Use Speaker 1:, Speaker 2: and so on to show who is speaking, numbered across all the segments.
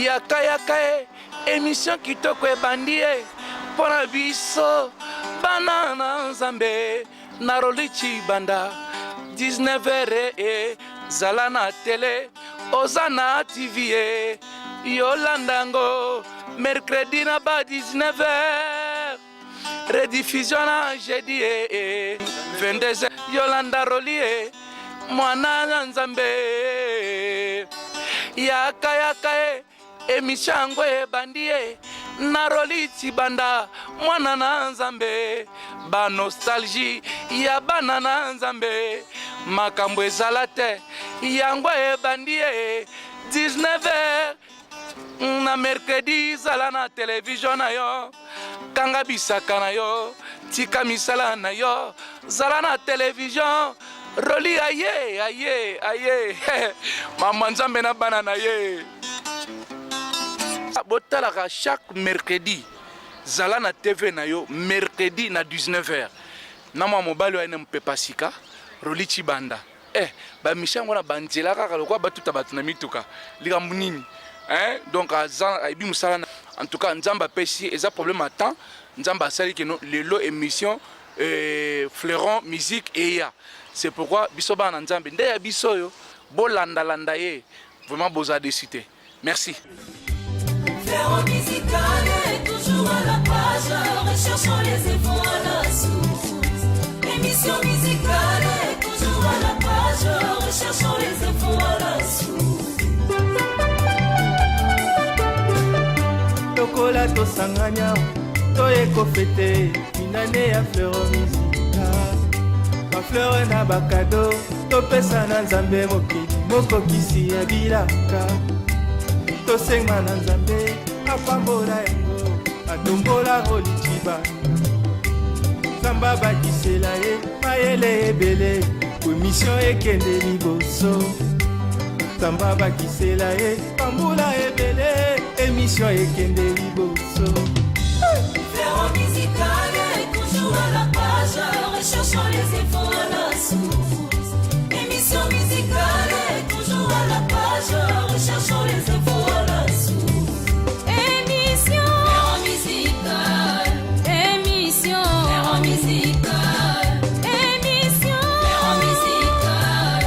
Speaker 1: yaka émission kitoko ebandi pona biso bana na nzambe naroli chibanda 19h zala na télé oza na TV yolandango mercredi na ba 19h rediffusion na jeudi 22h yolanda roli mwana na nzambe yaka émission yango ebandi naroli tibanda mwana na nzambe ba nostalgie ya bana na nzambe makambo ezala te yango ebandi 19h na mercredi zala na télévision na yo kanga bisaka na yo tika misala na yo zala na télévision roli aye mama nzambe na bana na ye botalaka chaque mercredi zala na TV na yo mercredi na 19h na mwa mobali wa ene mpepa sika roli chibanda ba mishango na banzela kaka lokwa batuta batu na mituka likambo nini donc aibi musala en tout cas nzamba pesi eza problème à temps nzamba sali que lelo émission fleuron musique eya c'est pourquoi biso bana nzambe nde ya biso yo bolanda landa ye vraiment boza décité merci.
Speaker 2: Fleuron musical est toujours à la page, recherchons les efforts à la source. Émission musicale est toujours à la page, recherchons les efforts à la source.
Speaker 3: Tokola tosanganya, toyeko fete, minane ya fleuron musical. Ma fleur na bakado, topesa na nzambe mokili, mokokisi ya bilaka. Tosenga na nzambe apambola yango atombola rolichiba nzamba bakisela ye mayele ebele komission ekende liboso nzamba bakisela ye pambola ebele émission ekende liboso.
Speaker 2: Fleuron musical est toujours à la page, recherchons les efforts à la source. Émission musicale est toujours à la page, recherchons les efforts à la source. Émission Fleuron musical, émission Fleuron musical, émission Fleuron musical.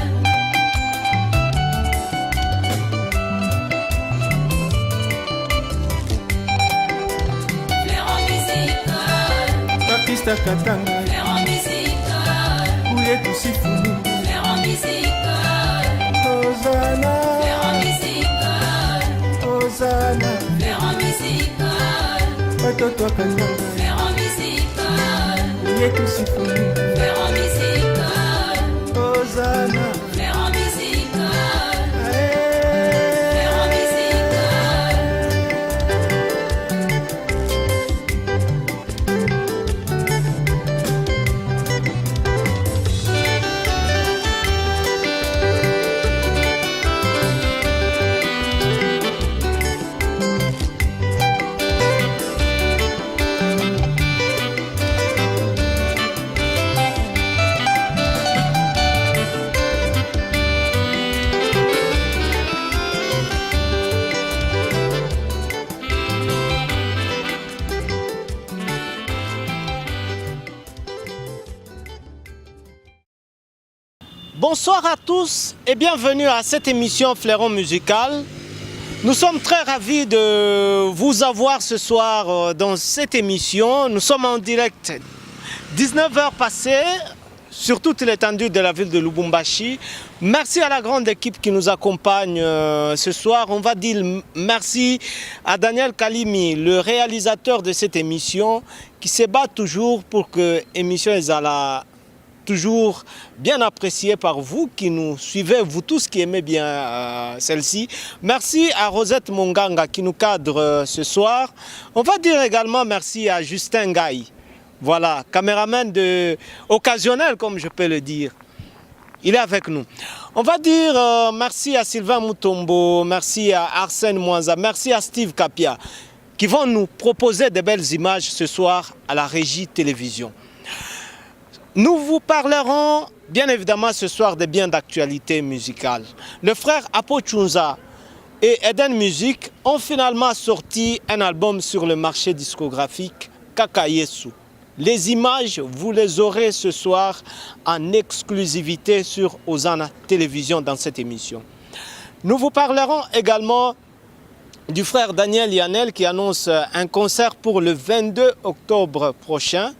Speaker 2: Fleuron musical,
Speaker 3: Baptiste Katanga
Speaker 2: Fleuron musical,
Speaker 3: Kouye Tusifunu
Speaker 2: Fleuron musical,
Speaker 3: Hosanna
Speaker 2: Fleuron musical,
Speaker 3: Hosanna
Speaker 2: Fleuron musical,
Speaker 3: Batoto Katanga
Speaker 2: Fleuron musical,
Speaker 3: Kouye Tusifunu
Speaker 2: Fleuron musical,
Speaker 3: Hosanna
Speaker 2: Fleuron musical,
Speaker 3: Ae.
Speaker 2: Fleuron musical.
Speaker 4: Bonsoir à tous et bienvenue à cette émission Fleuron musical. Nous sommes très ravis de vous avoir ce soir dans cette émission. Nous sommes en direct 19h passées sur toute l'étendue de la ville de Lubumbashi. Merci à la grande équipe qui nous accompagne ce soir. On va dire merci à Daniel Kalimi, le réalisateur de cette émission, qui se bat toujours pour que l'émission soit toujours bien appréciée par vous qui nous suivez, vous tous qui aimez bien celle-ci. Merci à Rosette Monganga qui nous cadre ce soir. On va dire également merci à Justin Gaï. Voilà, caméraman occasionnel, comme je peux le dire. Il est avec nous. On va dire merci à Sylvain Moutombo, merci à Arsène Mwanza, merci à Steve Kapia, qui vont nous proposer de belles images ce soir à la régie télévision. Nous vous parlerons bien évidemment ce soir de biens d'actualité musicale. Le frère Apo Chunza et Eden Music ont finalement sorti un album sur le marché discographique, Kaka Yesu. Les images, vous les aurez ce soir en exclusivité sur Hosanna Télévision dans cette émission. Nous vous parlerons également du frère Daniel Yanel qui annonce un concert pour le 22 octobre prochain.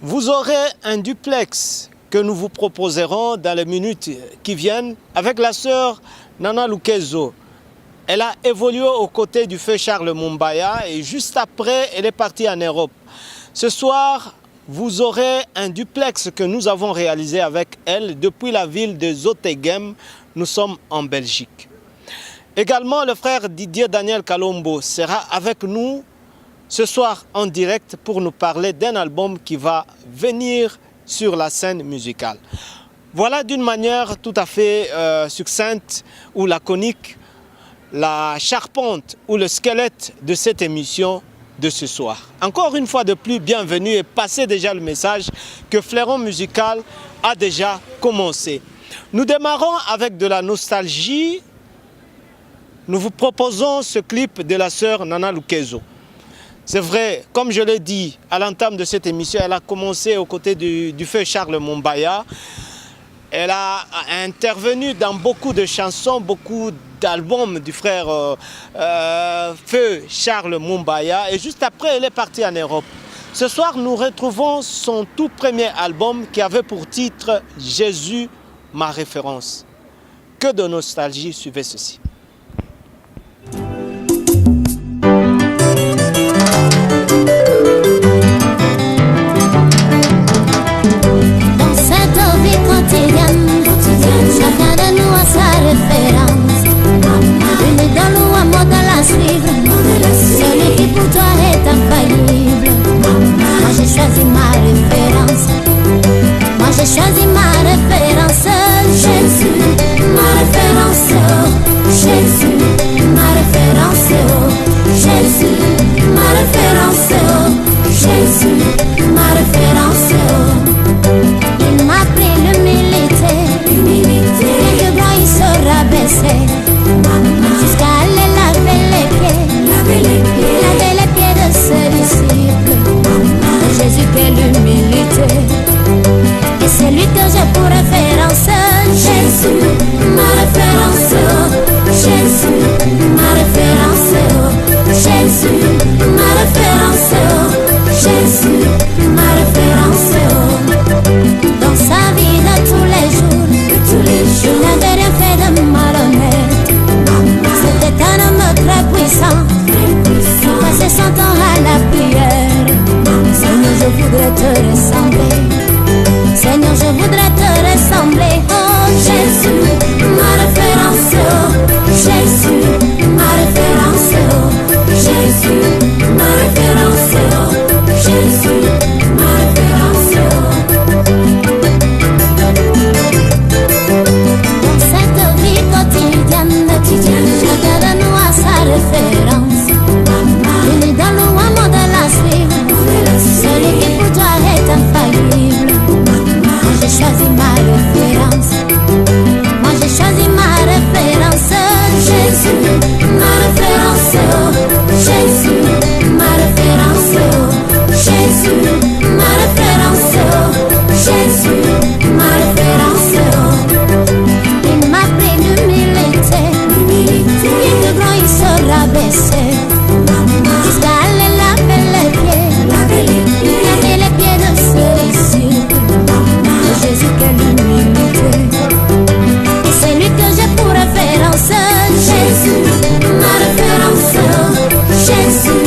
Speaker 4: Vous aurez un duplex que nous vous proposerons dans les minutes qui viennent avec la sœur Nana Lukezo. Elle a évolué aux côtés du feu Charles Mumbaya et juste après, elle est partie en Europe. Ce soir, vous aurez un duplex que nous avons réalisé avec elle depuis la ville de Zottegem. Nous sommes en Belgique. Également, le frère Didier Daniel Kalombo sera avec nous ce soir en direct pour nous parler d'un album qui va venir sur la scène musicale. Voilà d'une manière tout à fait succincte ou laconique la charpente ou le squelette de cette émission de ce soir. Encore une fois de plus, bienvenue et passez déjà le message que Fleuron Musical a déjà commencé. Nous démarrons avec de la nostalgie. Nous vous proposons ce clip de la sœur Nana Lukezo. C'est vrai, comme je l'ai dit à l'entame de cette émission, elle a commencé aux côtés du feu Charles Mumbaya. Elle a intervenu dans beaucoup de chansons, beaucoup d'albums du frère feu Charles Mumbaya. Et juste après, elle est partie en Europe. Ce soir, nous retrouvons son tout premier album qui avait pour titre « Jésus, ma référence ». Que de nostalgie, suivez ceci.
Speaker 5: Chacun de nous a sa référence. Une est dans l'eau, un mot dans la suivre. Celui qui pour toi est infaillible. Moi j'ai choisi ma référence. Moi j'ai choisi ma référence. Jésus, ma référence. Jésus, ma référence. Jésus, ma référence. Jésus, ma référence. Il m'a pris l'humilité. Et le grand il se rabaissait jusqu'à aller laver les pieds de ses disciples. Jésus, quelle humilité. Et c'est lui que j'ai pour référence. Jésus, ma référence. Jésus, ma référence. Jésus, ma référence. Jésus, ma référence. Dans sa vie de tous les jours, il n'avait rien fait de malhonnête. C'était un homme très puissant. Il passait son temps à la prière. Seigneur, je voudrais te ressembler. Seigneur, je voudrais te ressembler. Oh Jésus, ma référence. Oh Jésus, ma référence. Oh Jésus, ma référence. Oh Jésus, ma référence. Dans cette vie quotidienne, chacun de nous a sa référence. Il est dans le moment de la suivre. Celui qui pour toi est infaillible. Moi j'ai choisi ma référence. Moi j'ai choisi ma référence. Jésus, ma référence. Jésus, ma référence. Jésus, ma référence. Jésus, ma référence. Il m'a pris l'humilité. Et de grand il se rabaissait jusqu'à aller laver les pieds de ses disciples. Jésus, quelle humilité. Et c'est lui que j'ai pour référence. Jésus, ma référence. Jésus,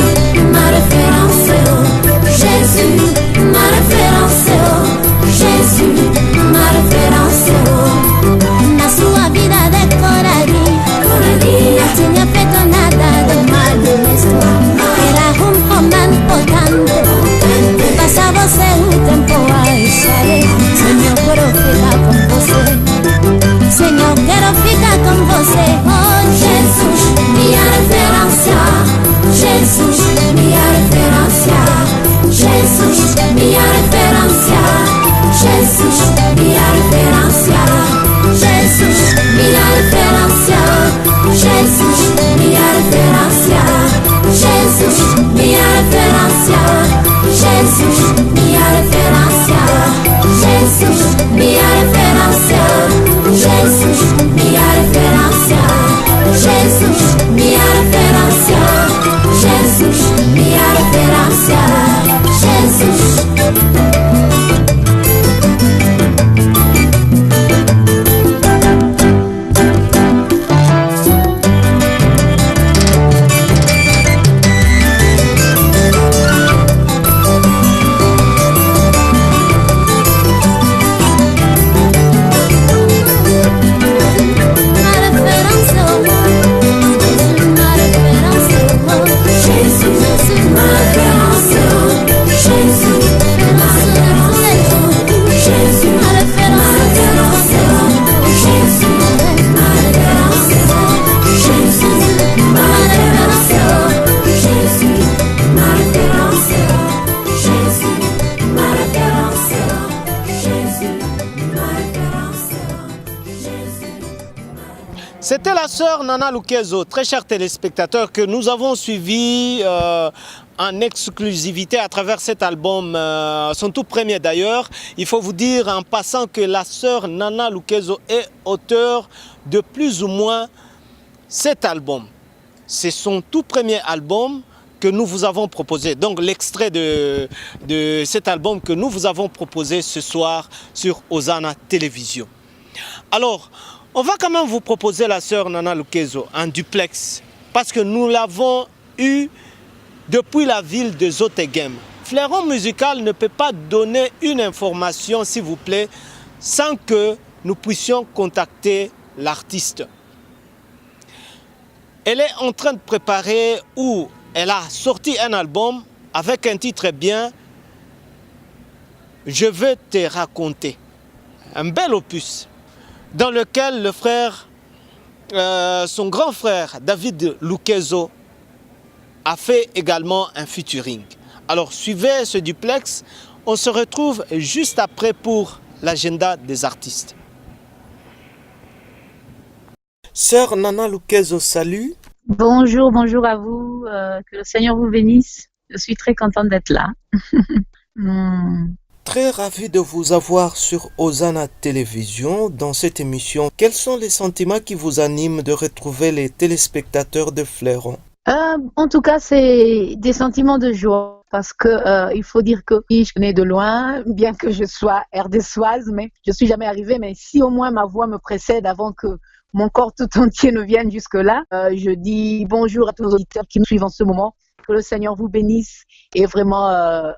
Speaker 5: ma référence. Jésus, ma référence. Jésus, ma référence. Na sua vida decoraria, não tinha feito nada de mal. Jesus, minha referência. Jesus, minha referência. Jesus, minha referência. Jesus, minha referência. Jesus, minha referência. Jesus, minha referência. Jesus.
Speaker 4: C'était la sœur Nana Lukezo, très chers téléspectateurs, que nous avons suivi en exclusivité à travers cet album, son tout premier d'ailleurs. Il faut vous dire en passant que la sœur Nana Lukezo est auteure de plus ou moins 7 albums. C'est son tout premier album que nous vous avons proposé. Donc l'extrait de cet album que nous vous avons proposé ce soir sur Hosanna Télévision. Alors, on va quand même vous proposer la sœur Nana Lukezo en duplex parce que nous l'avons eu depuis la ville de Zotegem. Fleuron Musical ne peut pas donner une information, s'il vous plaît, sans que nous puissions contacter l'artiste. Elle est en train de préparer ou elle a sorti un album avec un titre bien « Je veux te raconter ». Un bel opus dans lequel le frère, son grand frère David Lukezo a fait également un featuring. Alors suivez ce duplex, on se retrouve juste après pour l'agenda des artistes. Sœur Nana Lukezo, salut.
Speaker 6: Bonjour, bonjour à vous, que le Seigneur vous bénisse. Je suis très contente d'être là.
Speaker 3: Très ravi de vous avoir sur Hosanna Télévision dans cette émission. Quels sont les sentiments qui vous animent de retrouver les téléspectateurs de Fleuron?
Speaker 6: En tout cas, c'est des sentiments de joie parce que il faut dire que oui, je connais de loin, bien que je sois rdessoise, mais je suis jamais arrivée. Mais si au moins ma voix me précède avant que mon corps tout entier ne vienne jusque-là, je dis bonjour à tous les auditeurs qui nous suivent en ce moment. Que le Seigneur vous bénisse et vraiment,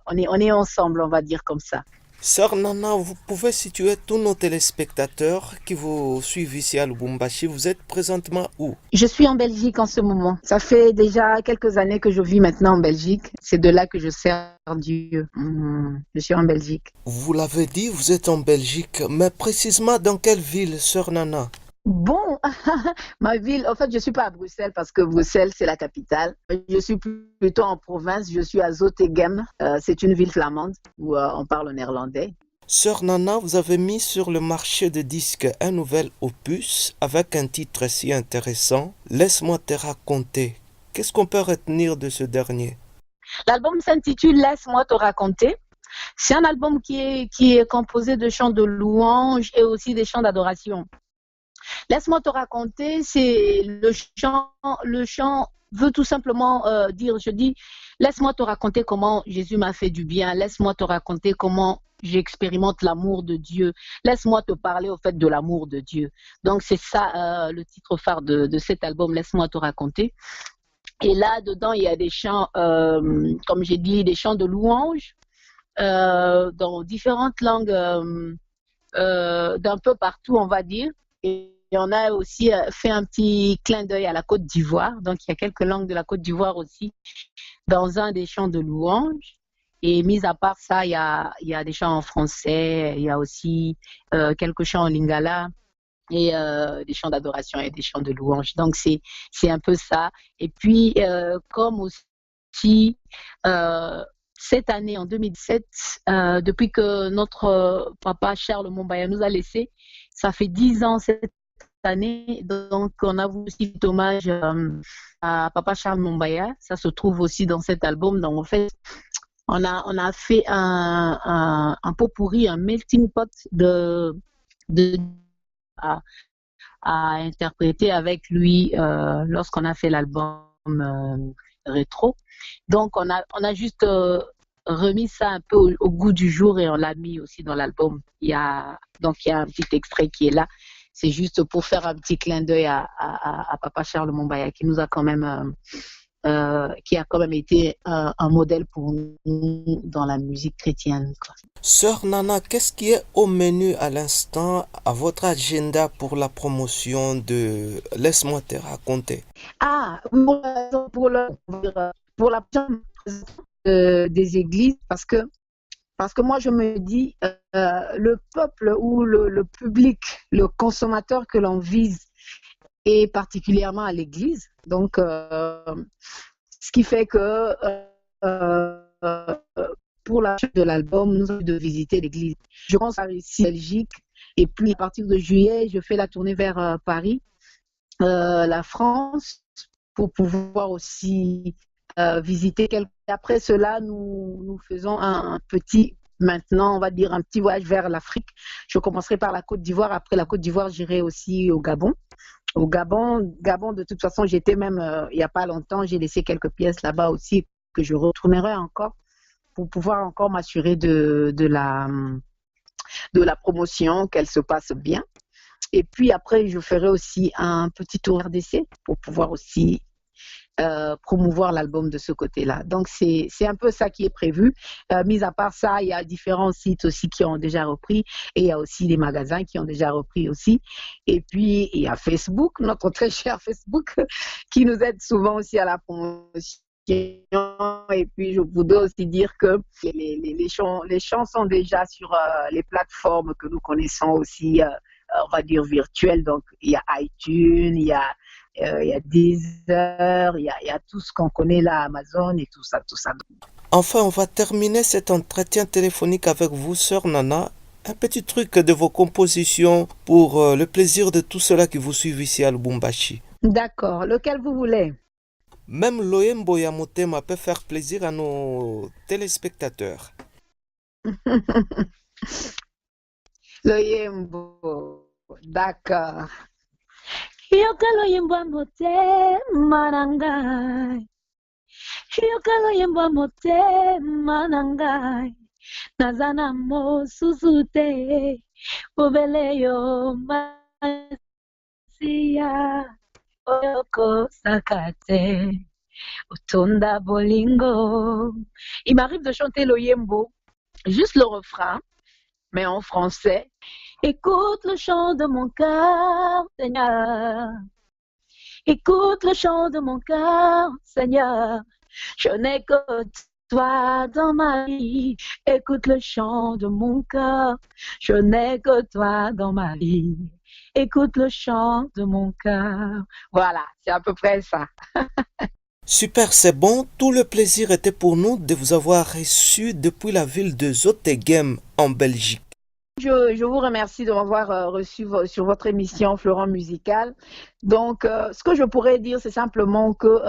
Speaker 6: on est ensemble, on va dire comme ça.
Speaker 3: Sœur Nana, vous pouvez situer tous nos téléspectateurs qui vous suivent ici à Lubumbashi. Vous êtes présentement où?
Speaker 6: Je suis en Belgique en ce moment. Ça fait déjà quelques années que je vis maintenant en Belgique. C'est de là que je sers Dieu. Je suis en Belgique.
Speaker 3: Vous l'avez dit, vous êtes en Belgique, mais précisément dans quelle ville, Sœur Nana?
Speaker 6: Bon, ma ville, en fait, je ne suis pas à Bruxelles parce que Bruxelles, c'est la capitale. Je suis plutôt en province, je suis à Zotegem. C'est une ville flamande où on parle néerlandais.
Speaker 3: Sœur Nana, vous avez mis sur le marché de disques un nouvel opus avec un titre si intéressant, Laisse-moi te raconter. Qu'est-ce qu'on peut retenir de ce dernier?
Speaker 6: L'album s'intitule Laisse-moi te raconter. C'est un album qui est composé de chants de louange et aussi des chants d'adoration. Laisse-moi te raconter, c'est le chant veut tout simplement dire, je dis, laisse-moi te raconter comment Jésus m'a fait du bien, laisse-moi te raconter comment j'expérimente l'amour de Dieu, laisse-moi te parler au fait de l'amour de Dieu. Donc c'est ça le titre phare de cet album, Laisse-moi te raconter. Et là, dedans, il y a des chants, comme j'ai dit, des chants de louange dans différentes langues d'un peu partout, on va dire. Et on a aussi fait un petit clin d'œil à la Côte d'Ivoire. Donc, il y a quelques langues de la Côte d'Ivoire aussi dans un des chants de louange. Et mis à part ça, il y a des chants en français, il y a aussi quelques chants en lingala et des chants d'adoration et des chants de louange. Donc, c'est un peu ça. Et puis, comme aussi cette année, en 2017, depuis que notre papa Charles Mombaya nous a laissés, ça fait 10 ans cette année, donc on a voulu aussi rendre hommage à Papa Charles Mumbaya. Ça se trouve aussi dans cet album. Donc en fait, on a fait un pot pourri, un melting pot de à interpréter avec lui lorsqu'on a fait l'album rétro. Donc on a juste remis ça un peu au goût du jour et on l'a mis aussi dans l'album. Il y a un petit extrait qui est là. C'est juste pour faire un petit clin d'œil à Papa Charles Mumbaya qui nous a quand même qui a quand même été un modèle pour nous dans la musique chrétienne, quoi.
Speaker 3: Sœur Nana, qu'est-ce qui est au menu à l'instant à votre agenda pour la promotion de Laisse-moi te raconter?
Speaker 6: Pour la des églises, parce que moi je me dis le peuple ou le public, le consommateur que l'on vise et particulièrement à l'église. Donc, ce qui fait que pour la suite de l'album, nous avons de visiter l'église. Je pense à ici, Belgique, et puis à partir de juillet, je fais la tournée vers Paris, la France, pour pouvoir aussi visiter quelques. Après cela, nous faisons un petit. Maintenant, on va dire un petit voyage vers l'Afrique. Je commencerai par la Côte d'Ivoire. Après la Côte d'Ivoire, j'irai aussi au Gabon. Au Gabon, de toute façon, j'étais même, il n'y a pas longtemps, j'ai laissé quelques pièces là-bas aussi que je retournerai encore pour pouvoir encore m'assurer de la promotion, qu'elle se passe bien. Et puis après, je ferai aussi un petit tour RDC pour pouvoir aussi promouvoir l'album de ce côté-là. Donc, c'est un peu ça qui est prévu. Mis à part ça, il y a différents sites aussi qui ont déjà repris et il y a aussi des magasins qui ont déjà repris aussi. Et puis, il y a Facebook, notre très cher Facebook, qui nous aide souvent aussi à la promotion. Et puis, je voudrais aussi dire que les chants sont déjà sur les plateformes que nous connaissons aussi, on va dire virtuelles. Donc, il y a iTunes, il y a Deezer, il y a tout ce qu'on connaît là, Amazon et tout ça.
Speaker 3: Enfin, on va terminer cet entretien téléphonique avec vous, sœur Nana. Un petit truc de vos compositions pour le plaisir de tous ceux-là qui vous suivent ici à Lubumbashi.
Speaker 6: D'accord, lequel vous voulez?
Speaker 3: Même Loyembo Yamotema peut faire plaisir à nos téléspectateurs.
Speaker 6: Loyembo, d'accord.
Speaker 5: Yokalo yemba mote manangai. Yokalo yemba mote manangai. Nazana mo susute. Obele yo masia. Oyoko sakate. Utonda bolingo. Il m'arrive de chanter l'Oyembo, juste le refrain, mais en français. Écoute le chant de mon cœur, Seigneur. Écoute le chant de mon cœur, Seigneur. Je n'ai que toi dans ma vie. Écoute le chant de mon cœur. Je n'ai que toi dans ma vie. Écoute le chant de mon cœur. Voilà, c'est à peu près ça.
Speaker 3: Super, c'est bon. Tout le plaisir était pour nous de vous avoir reçu depuis la ville de Zottegem en Belgique.
Speaker 6: Je vous remercie de m'avoir reçu sur votre émission Florent Musical. Donc, ce que je pourrais dire, c'est simplement que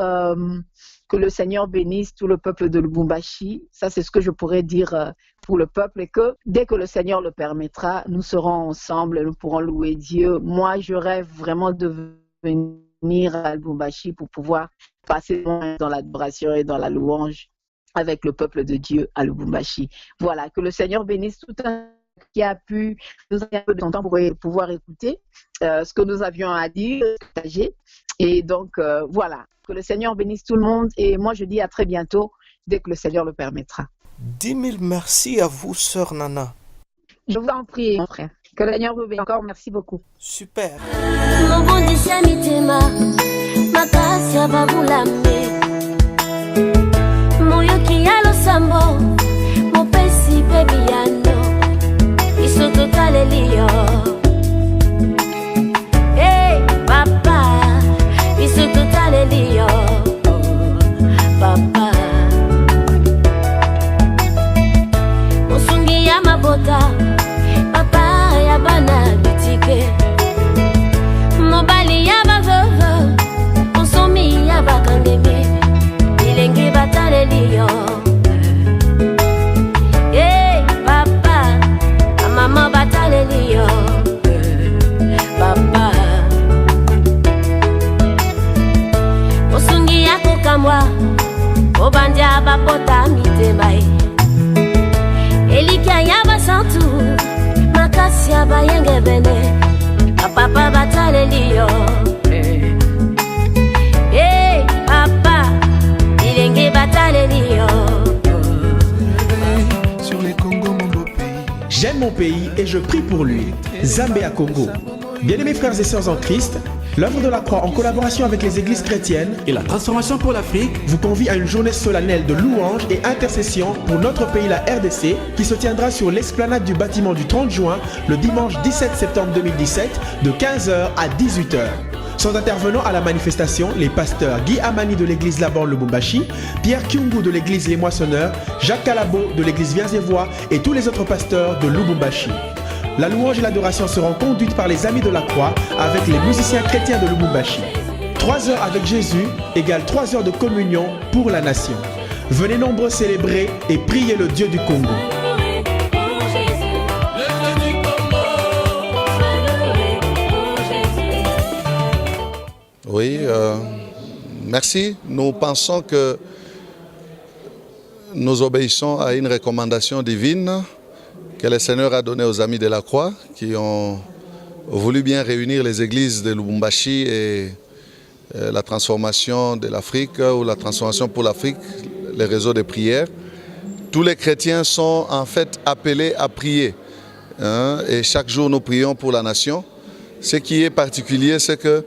Speaker 6: le Seigneur bénisse tout le peuple de Lubumbashi. Ça, c'est ce que je pourrais dire pour le peuple et que dès que le Seigneur le permettra, nous serons ensemble et nous pourrons louer Dieu. Moi, je rêve vraiment de venir à Lubumbashi pour pouvoir passer dans l'adoration et dans la louange avec le peuple de Dieu à Lubumbashi. Voilà, que le Seigneur bénisse tout un qui a pu nous donner un peu de temps pour pouvoir écouter ce que nous avions à dire, partager. Et donc, voilà, que le Seigneur bénisse tout le monde. Et moi, je dis à très bientôt, dès que le Seigneur le permettra.
Speaker 3: 10 000 merci à vous, sœur Nana.
Speaker 6: Je vous en prie, mon frère. Que le Seigneur vous bénisse encore. Merci beaucoup.
Speaker 3: Super.
Speaker 5: Hey papa, biso totalelio, papa. Mosungi ya mabota, papa ya bana bitike. bapota mitema elikaya basantu makasi ya bayenge bene papa bataleliyo papa ilenge bataleliyo.
Speaker 7: Sur les Congo, mon beau pays.
Speaker 8: J'aime mon pays et je prie pour lui. Zambéa Congo. Bien-aimés frères et sœurs en Christ, l'œuvre de la croix en collaboration avec les églises chrétiennes
Speaker 7: Et la transformation pour l'Afrique.
Speaker 8: vous convie à une journée solennelle de louange et intercession pour notre pays, la RDC, qui se tiendra sur l'esplanade du bâtiment du 30 juin, le dimanche 17 septembre 2017, de 15h à 18h. Sont intervenants à la manifestation les pasteurs Guy Amani de l'église Laban Lubumbashi, Pierre Kyungu de l'église Les Moissonneurs, Jacques Calabo de l'église Viens-et-Vois et tous les autres pasteurs de Lubumbashi. La louange et l'adoration seront conduites par les Amis de la Croix avec les musiciens chrétiens de Lubumbashi. 3 heures avec Jésus égale 3 heures de communion pour la nation. Venez nombreux célébrer et prier le Dieu du Congo.
Speaker 9: Oui, merci. Nous pensons que nous obéissons à une recommandation divine que le Seigneur a donnée aux Amis de la Croix qui ont voulu bien réunir les églises de Lubumbashi et la transformation de l'Afrique ou la transformation pour l'Afrique, les réseaux de prière. Tous les chrétiens sont en fait appelés à prier. Et chaque jour nous prions pour la nation. Ce qui est particulier, c'est que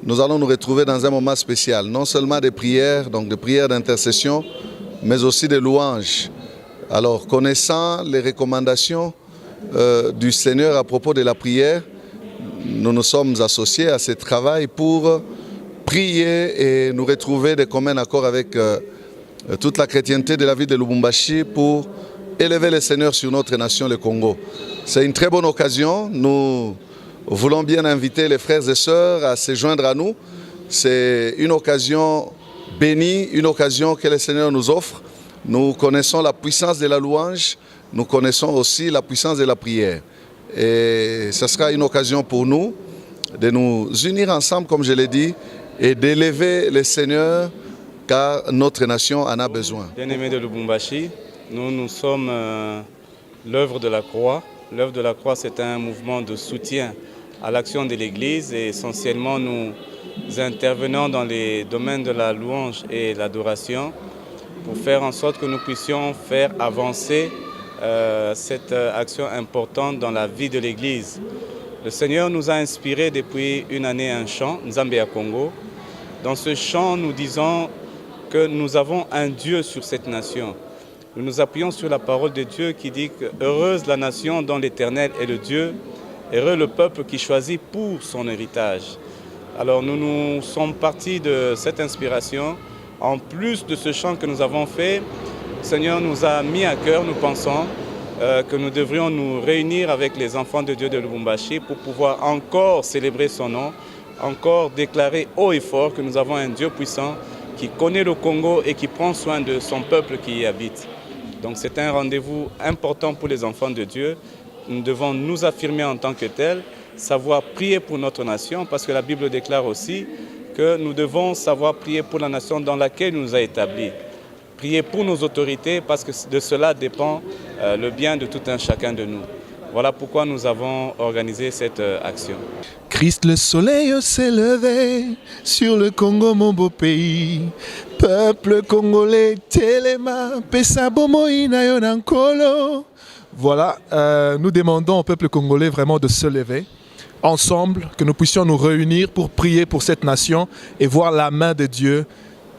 Speaker 9: nous allons nous retrouver dans un moment spécial, non seulement des prières, donc des prières d'intercession, mais aussi des louanges. Alors, connaissant les recommandations du Seigneur à propos de la prière, nous nous sommes associés à ce travail pour prier et nous retrouver de commun accord avec toute la chrétienté de la ville de Lubumbashi pour élever le Seigneur sur notre nation, le Congo. C'est une très bonne occasion. Nous voulons bien inviter les frères et sœurs à se joindre à nous. C'est une occasion bénie, une occasion que le Seigneur nous offre. Nous connaissons la puissance de la louange, nous connaissons aussi la puissance de la prière. Et ce sera une occasion pour nous de nous unir ensemble, comme je l'ai dit, et d'élever le Seigneur, car notre nation en a besoin.
Speaker 10: Bien-aimés de Lubumbashi, nous sommes l'œuvre de la croix. L'œuvre de la croix, c'est un mouvement de soutien à l'action de l'Église et essentiellement nous intervenons dans les domaines de la louange et l'adoration pour faire en sorte que nous puissions faire avancer cette action importante dans la vie de l'Église. Le Seigneur nous a inspiré depuis une année un chant, Zambéa Congo. Dans ce chant, nous disons que nous avons un Dieu sur cette nation. Nous nous appuyons sur la parole de Dieu qui dit que heureuse la nation dont l'Éternel est le Dieu, heureux le peuple qui choisit pour son héritage. Alors nous sommes partis de cette inspiration. En plus de ce chant que nous avons fait, le Seigneur nous a mis à cœur, nous pensons, que nous devrions nous réunir avec les enfants de Dieu de Lubumbashi pour pouvoir encore célébrer son nom, encore déclarer haut et fort que nous avons un Dieu puissant qui connaît le Congo et qui prend soin de son peuple qui y habite. Donc c'est un rendez-vous important pour les enfants de Dieu. Nous devons nous affirmer en tant que tels, savoir prier pour notre nation, parce que la Bible déclare aussi que nous devons savoir prier pour la nation dans laquelle nous a établis. Prier pour nos autorités, parce que de cela dépend le bien de tout un chacun de nous. Voilà pourquoi nous avons organisé cette action.
Speaker 7: Christ, le soleil s'est levé sur le Congo, mon beau pays. Peuple congolais, Téléma, Pesabomo Inayonankolo. Voilà, nous demandons au peuple congolais vraiment de se lever ensemble, que nous puissions nous réunir pour prier pour cette nation et voir la main de Dieu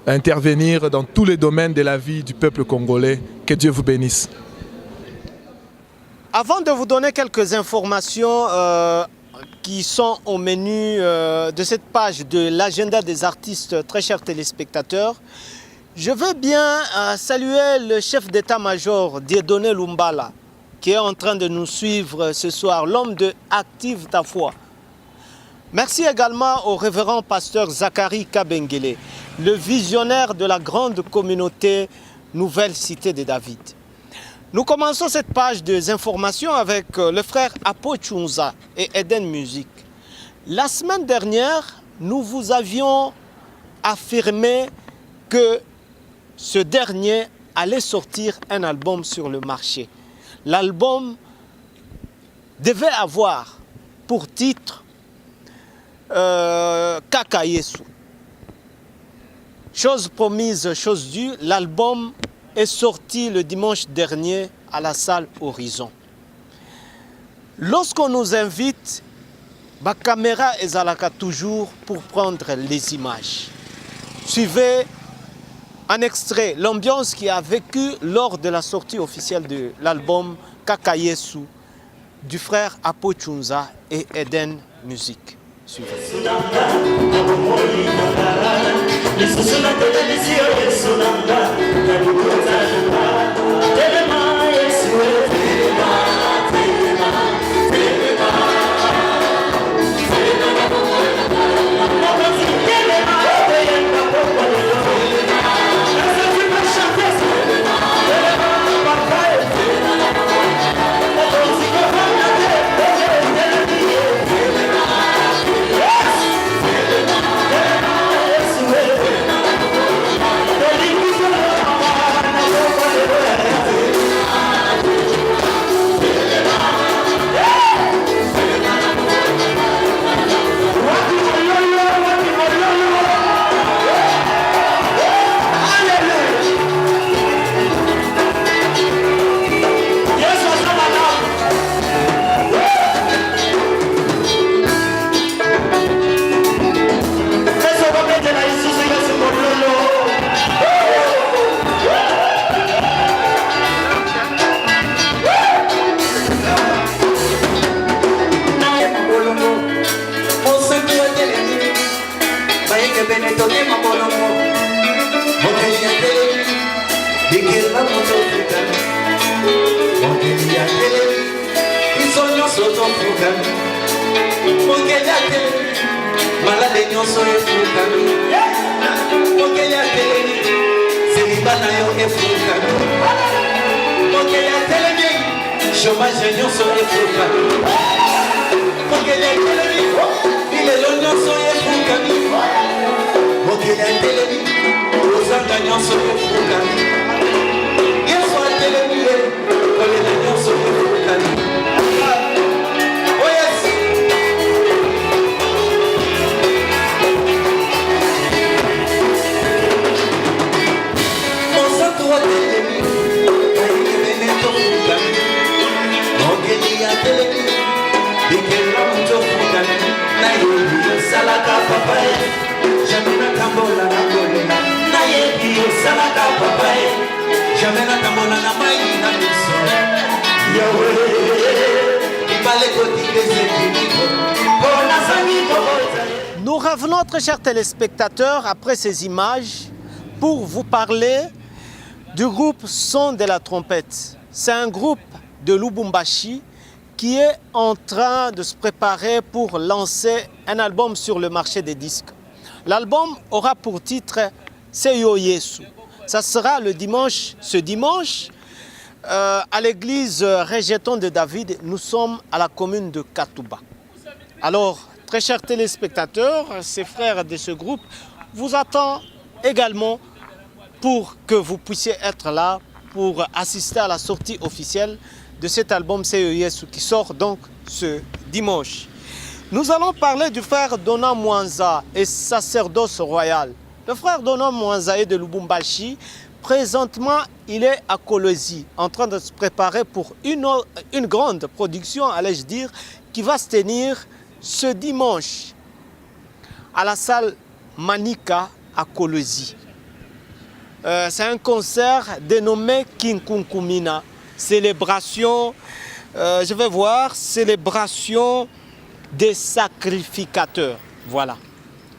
Speaker 7: intervenir dans tous les domaines de la vie du peuple congolais. Que Dieu vous bénisse.
Speaker 4: Avant de vous donner quelques informations qui sont au menu de cette page de l'agenda des artistes, très chers téléspectateurs, je veux bien saluer le chef d'état-major Dieudonné Lumbala, qui est en train de nous suivre ce soir, l'homme de Active ta foi. Merci également au révérend pasteur Zachary Kabengele, le visionnaire de la grande communauté Nouvelle Cité de David. Nous commençons cette page des informations avec le frère Apo Chunza et Eden Music. La semaine dernière, nous vous avions affirmé que ce dernier allait sortir un album sur le marché. L'album devait avoir pour titre Kaka Yesu. Chose promise, chose due, l'album est sorti le dimanche dernier à la salle Horizon. Lorsqu'on nous invite, ma caméra est à la toujours pour prendre les images. Suivez un extrait, l'ambiance qui a vécu lors de la sortie officielle de l'album Kaka Yesu du frère Apo Chunza et Eden Music. Suivez. Nous revenons, très chers téléspectateurs, après ces images, pour vous parler du groupe Son de la Trompette. C'est un groupe de Lubumbashi qui est en train de se préparer pour lancer un album sur le marché des disques. L'album aura pour titre Seyo Yesu. Ça sera ce dimanche, à l'église Rejeton de David. Nous sommes à la commune de Katouba. Alors, très chers téléspectateurs, ces frères de ce groupe vous attendent également pour que vous puissiez être là pour assister à la sortie officielle de cet album Seyo Yesu qui sort donc ce dimanche. Nous allons parler du frère Dona Mwanza et sacerdoce royal. Le frère Dona Mwanza est de Lubumbashi. Présentement, il est à Kolwezi, en train de se préparer pour une grande production, allais-je dire, qui va se tenir ce dimanche à la salle Manika à Kolwezi. C'est un concert dénommé Kinkunkumina, célébration, célébration des sacrificateurs. Voilà.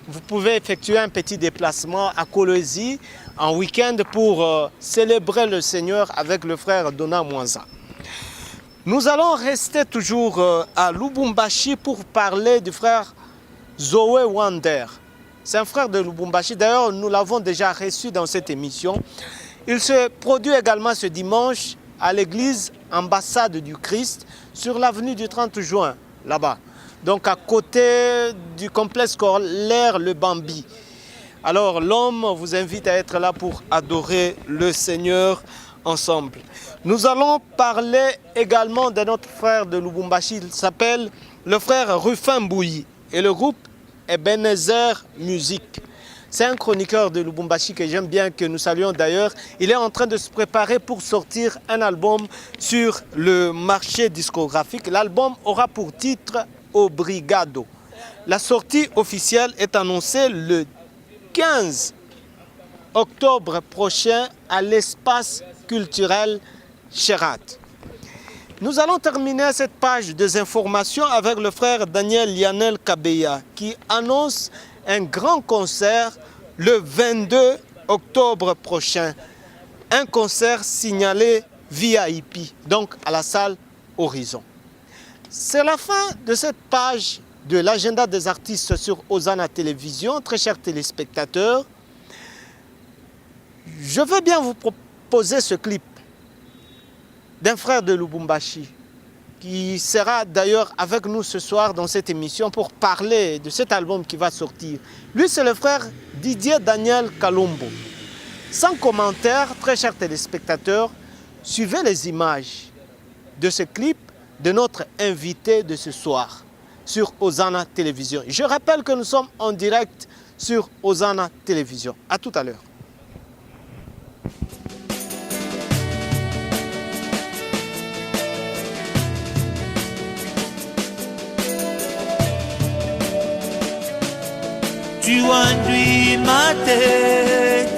Speaker 4: Vous pouvez effectuer un petit déplacement à Kolwezi en week-end pour célébrer le Seigneur avec le frère Dona Mwanza. Nous allons rester toujours à Lubumbashi pour parler du frère Zoé Wander. C'est un frère de Lubumbashi. D'ailleurs, nous l'avons déjà reçu dans cette émission. Il se produit également ce dimanche à l'église Ambassade du Christ sur l'avenue du 30 juin, là-bas. Donc à côté du complexe scolaire Le Bambi. Alors l'homme vous invite à être là pour adorer le Seigneur ensemble. Nous allons parler également de notre frère de Lubumbashi. Il s'appelle le frère Rufin Bouilly et le groupe Ebenezer Musique. C'est un chroniqueur de Lubumbashi que j'aime bien, que nous saluons d'ailleurs. Il est en train de se préparer pour sortir un album sur le marché discographique. L'album aura pour titre Obrigado. La sortie officielle est annoncée le 15 octobre prochain à l'espace culturel Cherat. Nous allons terminer cette page des informations avec le frère Daniel Lionel Kabeya qui annonce un grand concert le 22 octobre prochain. Un concert signalé VIP, donc à la salle Horizon. C'est la fin de cette page de l'agenda des artistes sur Hosanna Télévision. Très chers téléspectateurs, je veux bien vous proposer ce clip d'un frère de Lubumbashi qui sera d'ailleurs avec nous ce soir dans cette émission pour parler de cet album qui va sortir. Lui, c'est le frère Didier Daniel Kalombo. Sans commentaire, très chers téléspectateurs, suivez les images de ce clip de notre invité de ce soir sur Hosanna Télévision. Je rappelle que nous sommes en direct sur Hosanna Télévision. À tout à l'heure.
Speaker 11: Tu induis ma tête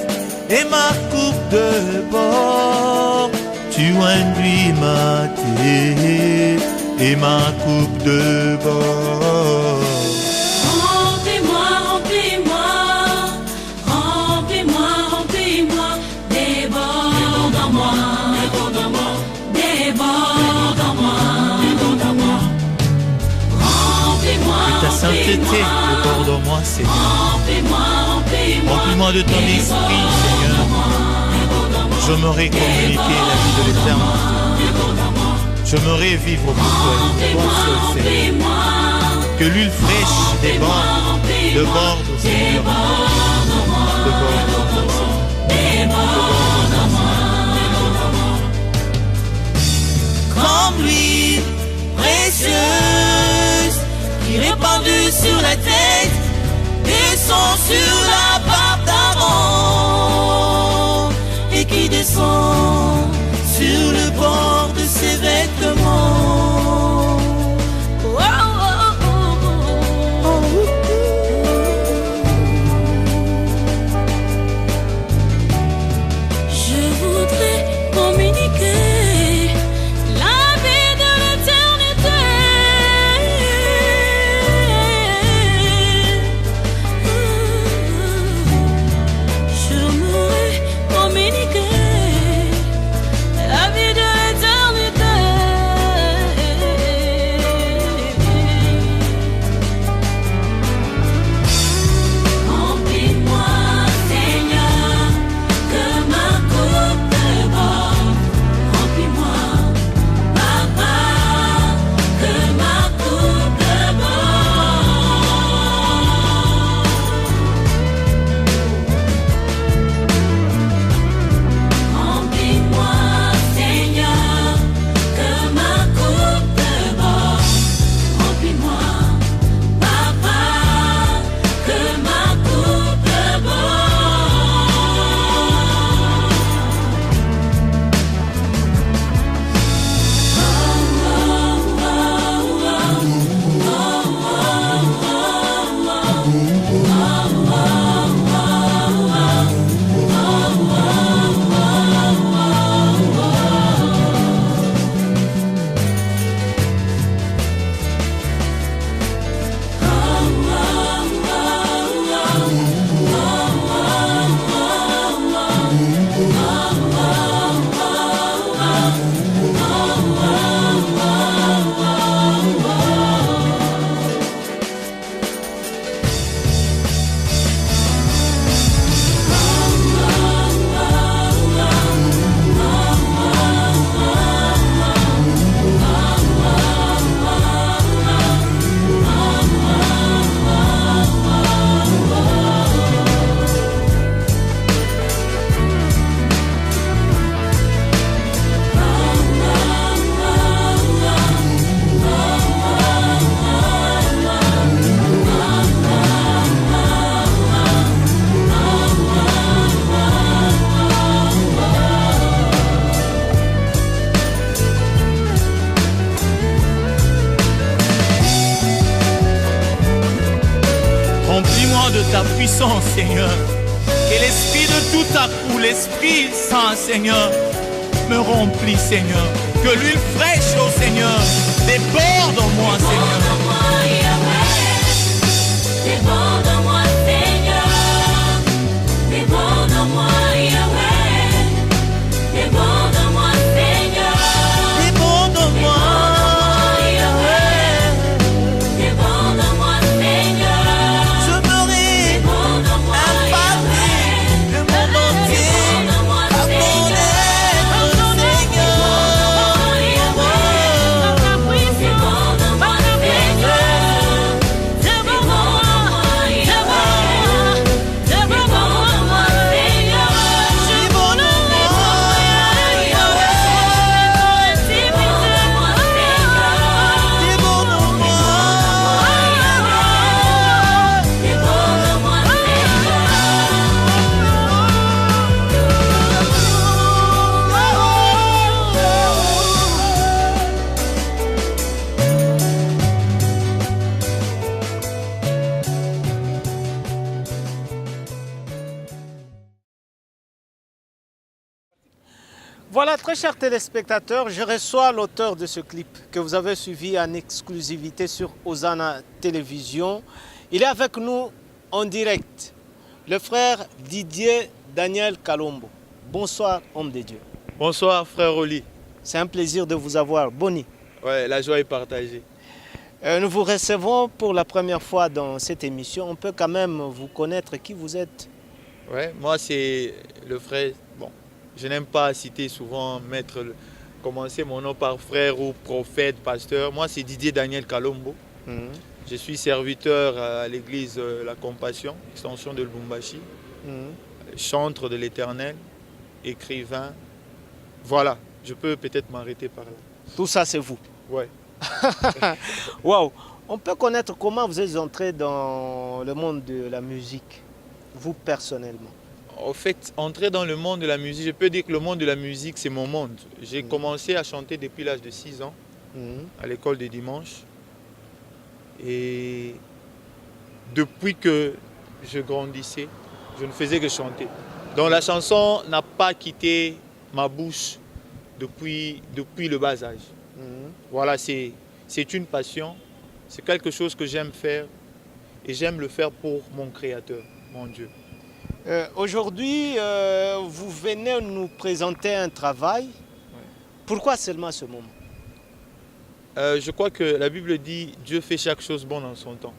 Speaker 11: et ma coupe de bord. Tu induis ma tête et ma coupe de bord.
Speaker 2: Remplis-moi, remplis-moi, remplis-moi, remplis-moi, déborde en moi, déborde en moi, déborde en moi, déborde en moi. Remplis-moi,
Speaker 11: Que ta sainteté déborde en moi, Seigneur. Remplis-moi de ton esprit, Seigneur. J'aimerais communiquer la vie de l'éternel. J'aimerais vivre pour toi, seul, Seigneur. Que l'huile fraîche déborde, Seigneur.
Speaker 2: Comme l'huile précieuse qui répandue sur la tête, descend sur la barbe d'Aaron et qui descend sur le bord de ses vêtements. Oh, oh, oh, oh, oh. Je voudrais communiquer la vie de l'éternité. J'aimerais communiquer
Speaker 11: puissant, Seigneur. Que l'Esprit de tout à coup, l'Esprit Saint, Seigneur, me remplit, Seigneur. Que l'huile fraîche, oh Seigneur, déborde en moi, Seigneur.
Speaker 2: Déborde en moi, Seigneur. Déborde en moi, Yahweh. Déborde en moi, Seigneur.
Speaker 11: Déborde en moi,
Speaker 2: Yahweh. Déborde en moi, Seigneur.
Speaker 11: je ferai
Speaker 2: Déborde en moi,
Speaker 11: impacter le monde entier.
Speaker 2: Déborde en moi,
Speaker 11: À ton être, Seigneur.
Speaker 2: Déborde en moi, Seigneur. Déborde en moi, Yahweh. Déborde en moi, Seigneur.
Speaker 11: Déborde en moi, déborde en
Speaker 4: Voilà, très chers téléspectateurs, je reçois l'auteur de ce clip que vous avez suivi en exclusivité sur Osana Télévision. Il est avec nous en direct, le frère Didier Daniel Kalombo. Bonsoir, homme de Dieu.
Speaker 12: Bonsoir frère Oli.
Speaker 4: C'est un plaisir de vous avoir. Boni.
Speaker 12: Ouais, la joie est partagée.
Speaker 4: Nous vous recevons pour la première fois dans cette émission. On peut quand même vous connaître qui vous êtes.
Speaker 12: Ouais, moi c'est le frère. Bon, je n'aime pas citer souvent, commencer mon nom par frère ou prophète, pasteur. Moi c'est Didier Daniel Kalombo. Je suis serviteur à l'église La Compassion, extension de Lubumbashi, chantre de l'Éternel, écrivain. Voilà, je peux peut-être m'arrêter par là.
Speaker 4: Tout ça c'est vous.
Speaker 12: Ouais.
Speaker 4: Waouh. On peut connaître comment vous êtes entré dans le monde de la musique, vous personnellement.
Speaker 12: En fait, entrer dans le monde de la musique, je peux dire que le monde de la musique, c'est mon monde. J'ai commencé à chanter depuis l'âge de 6 ans, à l'école de dimanche. Et depuis que je grandissais, je ne faisais que chanter. Donc la chanson n'a pas quitté ma bouche depuis le bas âge. Voilà, c'est une passion, c'est quelque chose que j'aime faire et j'aime le faire pour mon Créateur, mon Dieu.
Speaker 4: Aujourd'hui, vous venez nous présenter un travail. Pourquoi seulement ce moment?
Speaker 12: Je crois que la Bible dit Dieu fait chaque chose bonne en son temps.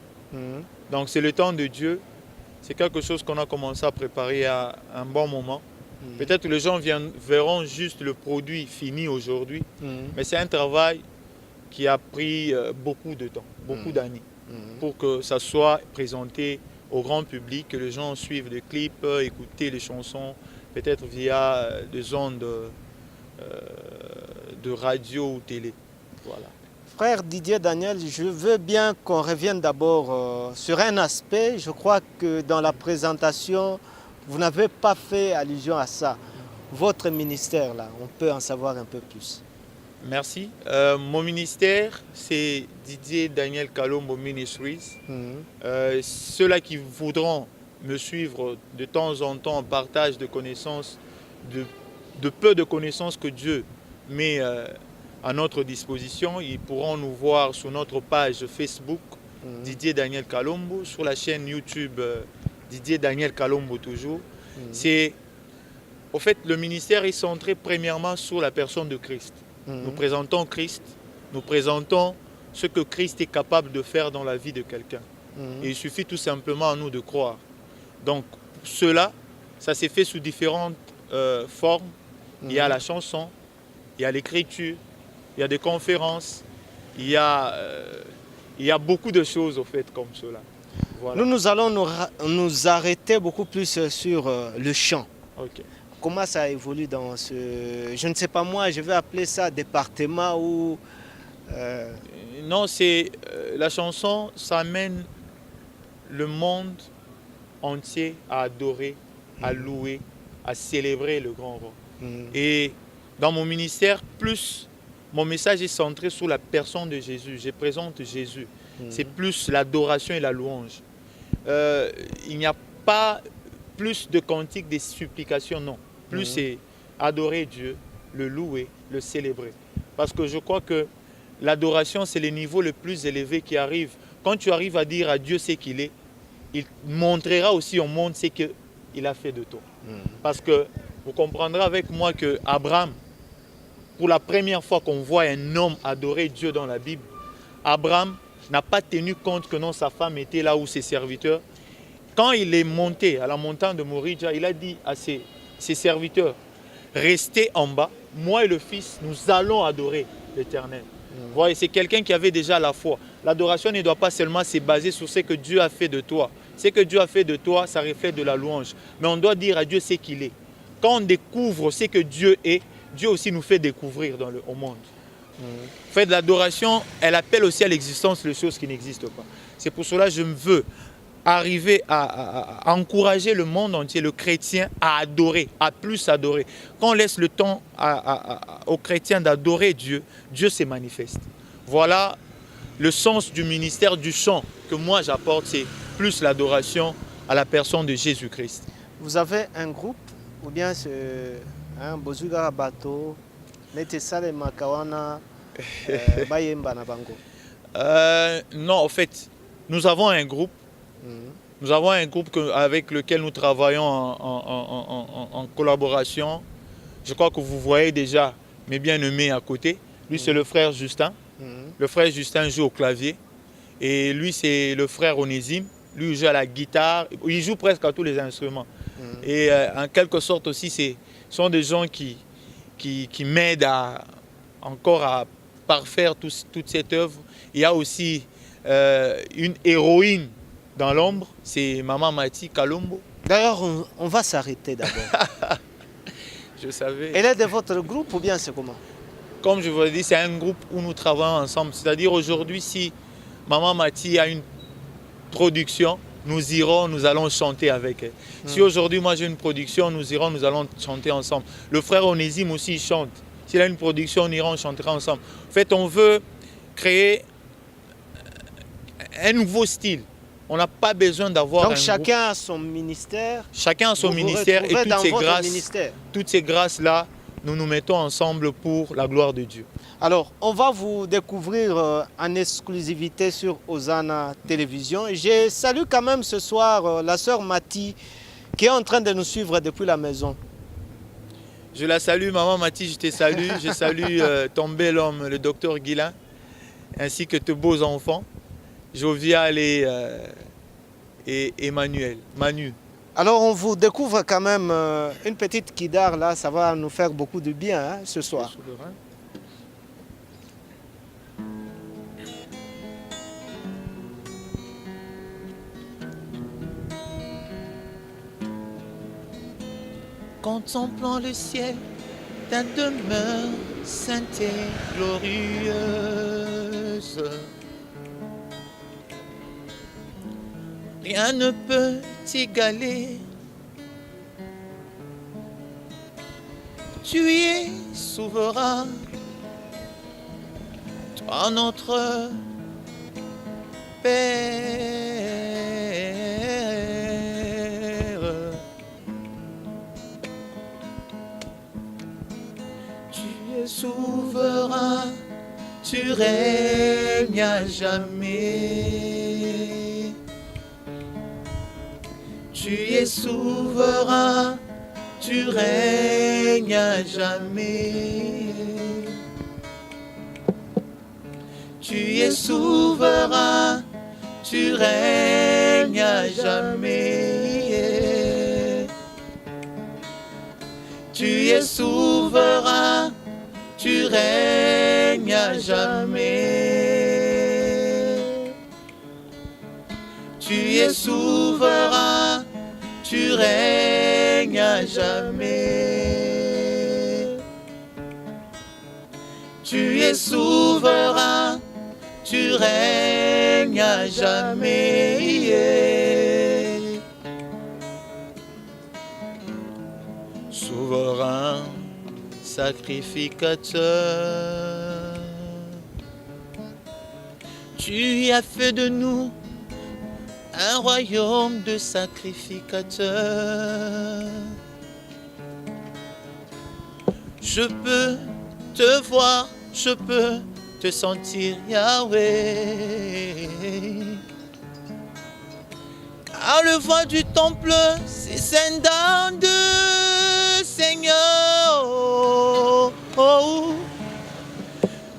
Speaker 12: Donc c'est le temps de Dieu. C'est quelque chose qu'on a commencé à préparer à un bon moment. Peut-être que les gens verront juste le produit fini aujourd'hui, mais c'est un travail qui a pris beaucoup de temps, beaucoup d'années, pour que ça soit présenté au grand public, que les gens suivent les clips, écouter les chansons, peut-être via des ondes de radio ou télé. Voilà.
Speaker 4: Frère Didier Daniel, je veux bien qu'on revienne d'abord sur un aspect. Je crois que dans la présentation, vous n'avez pas fait allusion à ça. Votre ministère, là, on peut en savoir un peu plus.
Speaker 12: Merci. Mon ministère, c'est Didier Daniel Kalombo Ministries. Ceux-là qui voudront me suivre de temps en temps en partage de connaissances, de peu de connaissances que Dieu met à notre disposition, ils pourront nous voir sur notre page Facebook, Didier Daniel Kalombo, sur la chaîne YouTube Didier Daniel Kalombo toujours. Au fait, le ministère est centré premièrement sur la personne de Christ. Nous présentons Christ, nous présentons ce que Christ est capable de faire dans la vie de quelqu'un. Et il suffit tout simplement à nous de croire. Donc cela, ça s'est fait sous différentes formes. Il y a la chanson, il y a l'écriture, il y a des conférences, il y a beaucoup de choses au fait comme cela. Voilà.
Speaker 4: Nous allons nous arrêter beaucoup plus sur le chant.
Speaker 12: Okay.
Speaker 4: Comment ça évolue dans ce... Je ne sais pas moi, je vais appeler ça département ou...
Speaker 12: Non, c'est... la chanson, ça amène le monde entier à adorer, à louer, à célébrer le grand roi. Et dans mon ministère, plus mon message est centré sur la personne de Jésus. Je présente Jésus. C'est plus l'adoration et la louange. Il n'y a pas plus de cantiques, des supplications, non. Plus c'est adorer Dieu, le louer, le célébrer. Parce que je crois que l'adoration, c'est le niveau le plus élevé qui arrive. Quand tu arrives à dire à Dieu ce qu'il est, il montrera aussi au monde ce qu'il a fait de toi. Parce que vous comprendrez avec moi que Abraham, pour la première fois qu'on voit un homme adorer Dieu dans la Bible, Abraham n'a pas tenu compte que non, sa femme était là où ses serviteurs. Quand il est monté à la montagne de Morija, il a dit à ses serviteurs, restez en bas, moi et le Fils, nous allons adorer l'Éternel. Voyez, c'est quelqu'un qui avait déjà la foi. L'adoration ne doit pas seulement se baser sur ce que Dieu a fait de toi. Ce que Dieu a fait de toi, ça reflète de la louange. Mais on doit dire à Dieu ce qu'il est. Quand on découvre ce que Dieu est, Dieu aussi nous fait découvrir au monde. En fait, l'adoration, elle appelle aussi à l'existence les choses qui n'existent pas. C'est pour cela que je veux arriver à encourager le monde entier, le chrétien, à adorer, à plus adorer. Quand on laisse le temps aux chrétiens d'adorer Dieu, Dieu se manifeste. Voilà le sens du ministère du chant que moi j'apporte, c'est plus l'adoration à la personne de Jésus-Christ.
Speaker 4: Vous avez un groupe ou bien c'est un Bozuga Bato, Netesale Makawana, Bayemba na Bango?
Speaker 12: Non, en fait, nous avons un groupe. Nous avons un groupe avec lequel nous travaillons en collaboration. Je crois que vous voyez déjà mes bien-aimés à côté. Lui, c'est le frère Justin. Le frère Justin joue au clavier. Et lui, c'est le frère Onésime. Lui, il joue à la guitare. Il joue presque à tous les instruments. Et en quelque sorte aussi, ce sont des gens qui m'aident encore à parfaire toute cette œuvre. Il y a aussi une héroïne dans l'ombre, c'est Maman Mati Kalombo.
Speaker 4: D'ailleurs, on va s'arrêter d'abord.
Speaker 12: Je savais.
Speaker 4: Elle est de votre groupe ou bien c'est comment?
Speaker 12: Comme je vous l'ai dit, c'est un groupe où nous travaillons ensemble. C'est-à-dire aujourd'hui, si Maman Mati a une production, nous allons chanter avec elle. Si aujourd'hui, moi j'ai une production, nous allons chanter ensemble. Le frère Onésime aussi il chante. S'il a une production, on chantera ensemble. En fait, on veut créer un nouveau style. On n'a pas besoin d'avoir
Speaker 4: donc chacun a son ministère.
Speaker 12: Chacun a son ministère et toutes ces grâces-là, nous nous mettons ensemble pour la gloire de Dieu.
Speaker 4: Alors, on va vous découvrir en exclusivité sur Hosanna Télévision. Je salue quand même ce soir la sœur Mati qui est en train de nous suivre depuis la maison.
Speaker 12: Je la salue, maman Mati, je te salue. Je salue ton bel homme, le docteur Guilain, ainsi que tes beaux enfants. Jovial et Emmanuel, Manu.
Speaker 4: Alors on vous découvre quand même une petite kidar là, ça va nous faire beaucoup de bien hein, ce soir.
Speaker 12: Contemplant le ciel, ta demeure sainte et glorieuse. Rien ne peut t'égaler. Tu es souverain, toi notre Père. Tu es souverain, tu règnes à jamais. Tu es souverain, tu règnes à jamais. Tu es souverain, tu règnes à jamais. Tu es souverain, tu règnes à jamais. Tu es souverain, tu règnes à jamais. Tu es souverain, tu règnes à jamais. Souverain, sacrificateur, tu as fait de nous un royaume de sacrificateurs. Je peux te voir, je peux te sentir, Yahweh. Car le voile du temple, c'est scindant de Seigneur. Oh, oh.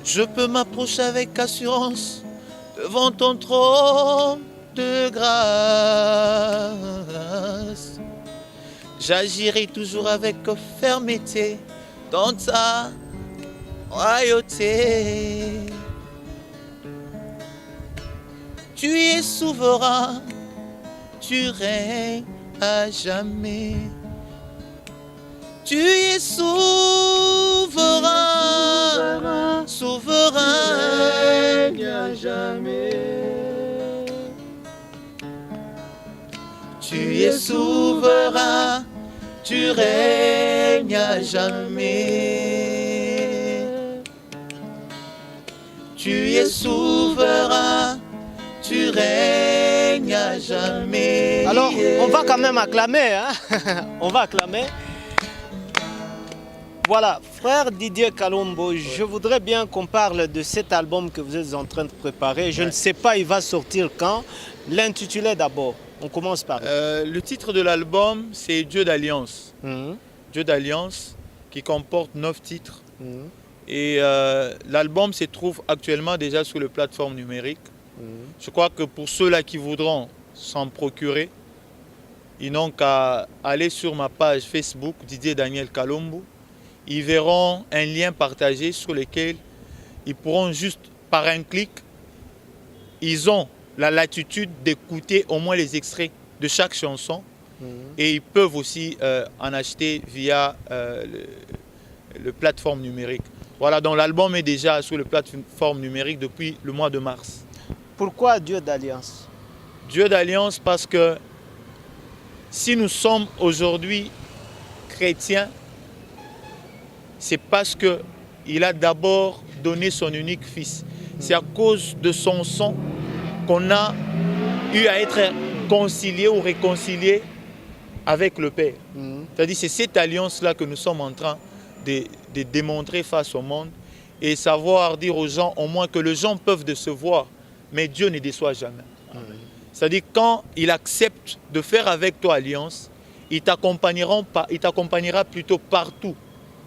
Speaker 12: Je peux m'approcher avec assurance devant ton trône de grâce. J'agirai toujours avec fermeté dans ta royauté. Tu es souverain, tu règnes à jamais. Tu es souverain, souverain, tu règnes à jamais. Tu es souverain, tu règnes à jamais. Tu es souverain, tu règnes à jamais.
Speaker 4: Alors, on va quand même acclamer, hein? On va acclamer. Voilà, frère Didier Kalombo, je voudrais bien qu'on parle de cet album que vous êtes en train de préparer. Je ne sais pas, il va sortir quand. L'intitulé d'abord. On commence par...
Speaker 12: Le titre de l'album, c'est Dieu d'Alliance. Dieu d'Alliance, qui comporte 9 titres. Et l'album se trouve actuellement déjà sur les plateformes numériques. Je crois que pour ceux-là qui voudront s'en procurer, ils n'ont qu'à aller sur ma page Facebook, Didier Daniel Kalombo. Ils verront un lien partagé sur lequel ils pourront juste, par un clic, ils ont la latitude d'écouter au moins les extraits de chaque chanson. Et ils peuvent aussi en acheter via le plateforme numérique. Voilà, donc l'album est déjà sur le plateforme numérique depuis le mois de mars.
Speaker 4: Pourquoi Dieu d'Alliance?
Speaker 12: Dieu d'Alliance parce que si nous sommes aujourd'hui chrétiens, c'est parce qu'il a d'abord donné son unique fils. C'est à cause de son sang qu'on a eu à être concilié ou réconcilié avec le Père. C'est-à-dire c'est cette alliance-là que nous sommes en train de démontrer face au monde et savoir dire aux gens au moins que les gens peuvent décevoir, mais Dieu ne déçoit jamais. C'est-à-dire quand il accepte de faire avec toi alliance, il t'accompagnera plutôt partout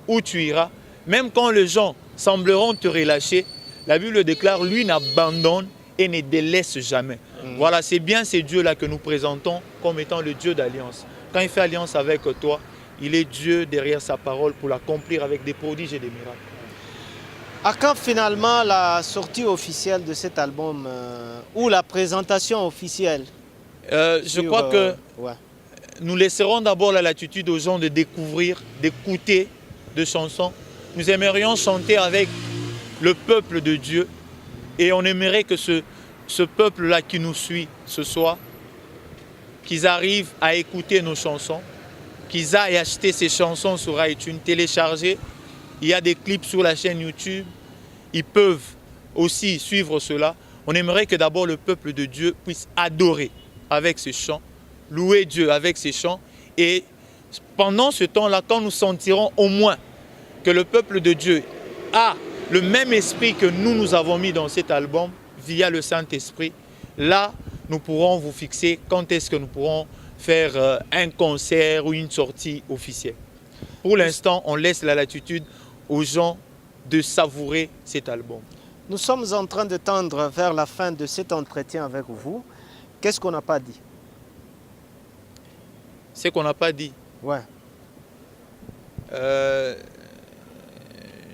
Speaker 12: où tu iras. Même quand les gens sembleront te relâcher, la Bible déclare, lui n'abandonne et ne délaisse jamais. Voilà, c'est bien ces dieux-là que nous présentons comme étant le Dieu d'alliance. Quand il fait alliance avec toi, il est Dieu derrière sa parole pour l'accomplir avec des prodiges et des miracles.
Speaker 4: À quand finalement la sortie officielle de cet album ou la présentation officielle?
Speaker 12: Je crois que nous laisserons d'abord la latitude aux gens de découvrir, d'écouter des chansons. Nous aimerions chanter avec le peuple de Dieu et on aimerait que ce peuple-là qui nous suit ce soir, qu'ils arrivent à écouter nos chansons, qu'ils aillent acheter ces chansons sur iTunes, télécharger. Il y a des clips sur la chaîne YouTube. Ils peuvent aussi suivre cela. On aimerait que d'abord le peuple de Dieu puisse adorer avec ces chants, louer Dieu avec ces chants. Et pendant ce temps-là, quand nous sentirons au moins que le peuple de Dieu a le même esprit que nous avons mis dans cet album via le Saint-Esprit, là, nous pourrons vous fixer quand est-ce que nous pourrons faire un concert ou une sortie officielle. Pour l'instant, on laisse la latitude aux gens de savourer cet album.
Speaker 4: Nous sommes en train de tendre vers la fin de cet entretien avec vous. Qu'est-ce qu'on n'a pas dit?
Speaker 12: Ce qu'on n'a pas dit?
Speaker 4: Ouais.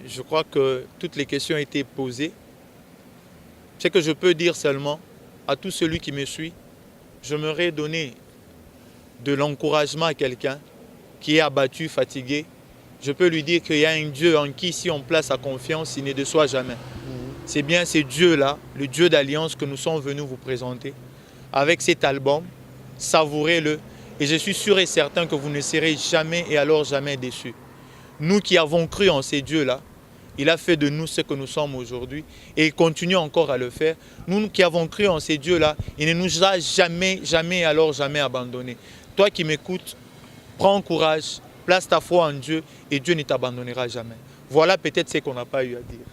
Speaker 12: Je crois que toutes les questions ont été posées. Ce que je peux dire seulement à tout celui qui me suit, j'aimerais donner de l'encouragement à quelqu'un qui est abattu, fatigué. Je peux lui dire qu'il y a un Dieu en qui, si on place sa confiance, il ne déçoit jamais. C'est bien ce Dieu-là, le Dieu d'alliance que nous sommes venus vous présenter. Avec cet album, savourez-le. Et je suis sûr et certain que vous ne serez jamais et alors jamais déçus. Nous qui avons cru en ces dieux-là, Il a fait de nous ce que nous sommes aujourd'hui et il continue encore à le faire. Nous qui avons cru en ces dieux-là, il ne nous a jamais, jamais, alors jamais abandonnés. Toi qui m'écoutes, prends courage, place ta foi en Dieu et Dieu ne t'abandonnera jamais. Voilà peut-être ce qu'on n'a pas eu à dire.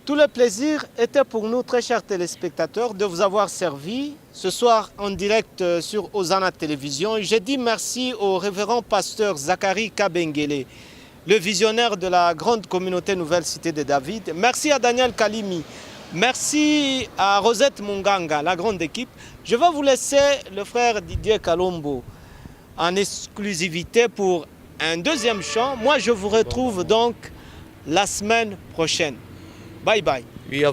Speaker 4: Tout le plaisir était pour nous, très chers téléspectateurs, de vous avoir servi ce soir en direct sur Hosanna Télévision. Je dis merci au révérend pasteur Zachary Kabengele, le visionnaire de la grande communauté Nouvelle Cité de David. Merci à Daniel Kalimi. Merci à Rosette Munganga, la grande équipe. Je vais vous laisser le frère Didier Kalombo en exclusivité pour un deuxième chant. Moi, je vous retrouve donc la semaine prochaine. Bye bye.
Speaker 12: Oui,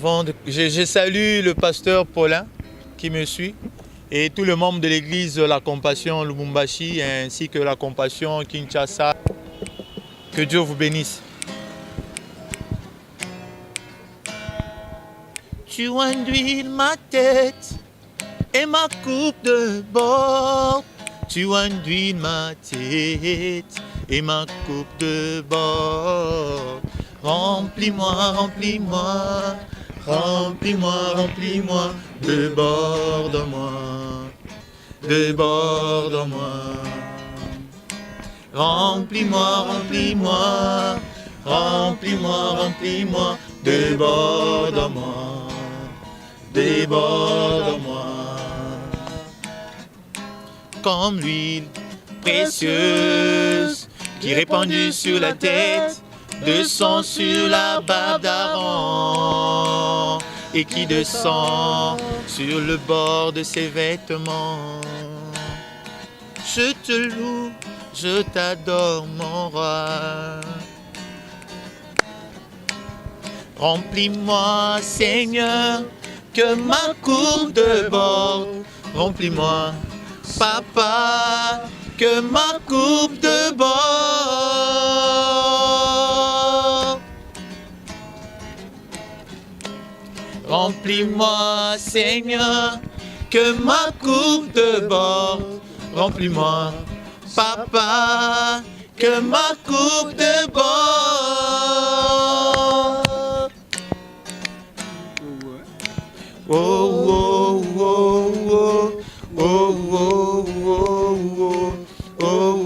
Speaker 12: je salue le pasteur Paulin qui me suit et tous les membres de l'église La Compassion Lubumbashi ainsi que La Compassion Kinshasa. Que Dieu vous bénisse. Tu enduis ma tête et ma coupe de bord. Tu enduis ma tête et ma coupe de bord. Remplis-moi, remplis-moi, remplis-moi, remplis-moi, déborde-moi, déborde-moi. Remplis-moi, remplis-moi, remplis-moi, remplis-moi, déborde-moi, déborde-moi. Comme l'huile précieuse qui est répandue sur la tête, descend sur la barbe d'Aaron et qui descend sur le bord de ses vêtements. Je te loue, je t'adore, mon roi. Remplis-moi, Seigneur, que ma coupe déborde. Remplis-moi, Papa, que ma coupe déborde. Remplis-moi, Seigneur, que ma coupe déborde. Remplis-moi, Papa, que ma coupe déborde. Oh, oh, oh, oh, oh, oh, oh, oh, oh, oh,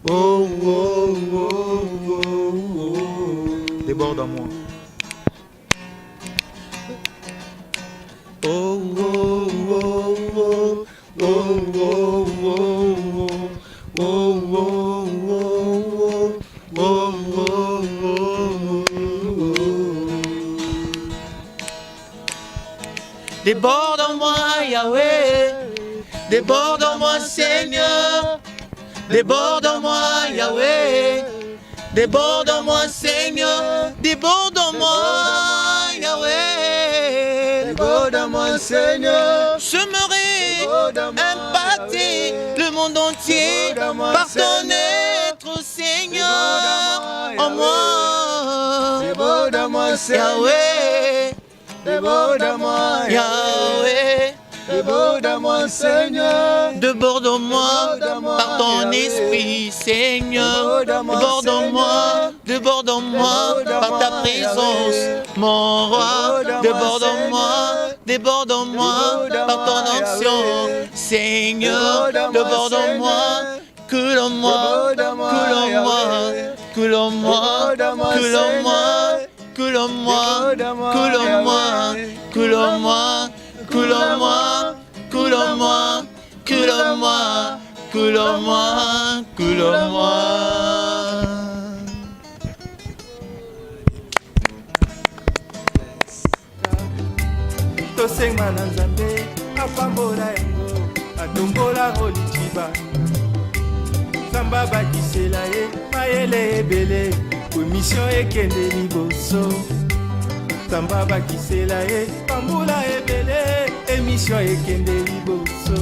Speaker 12: oh, oh, oh, oh. Déborde en moi. Oh, oh, oh, oh, oh, oh, oh, oh, oh, oh, oh, déborde en moi, Yahweh. Déborde en moi, Seigneur. Déborde en moi, Yahweh. Déborde en moi, Seigneur. Déborde en moi, Yahweh. Déborde en moi, Seigneur. J'aimerais impacter le monde entier par ton être, Seigneur, en moi. Déborde en moi, Yahweh. Déborde-moi, Yahweh. Déborde-moi, Seigneur. Déborde-moi par ton esprit, Seigneur. Déborde-moi, déborde-moi par ta présence, mon roi. Déborde-moi, déborde-moi par ton onction, Seigneur. Déborde-moi, coule-moi, coule-moi, coule-moi, coule-moi. Coule-moi, coule-moi, coule-moi, coule-moi, coule-moi, coule-moi, coule-moi, coule-moi.
Speaker 13: Tosenga na Nzambe apambola yango atombola Rolichiba Samba bakisela ye mayele ebele mission ekende liboso Samba bakisela ye pambula ebele émission ekende liboso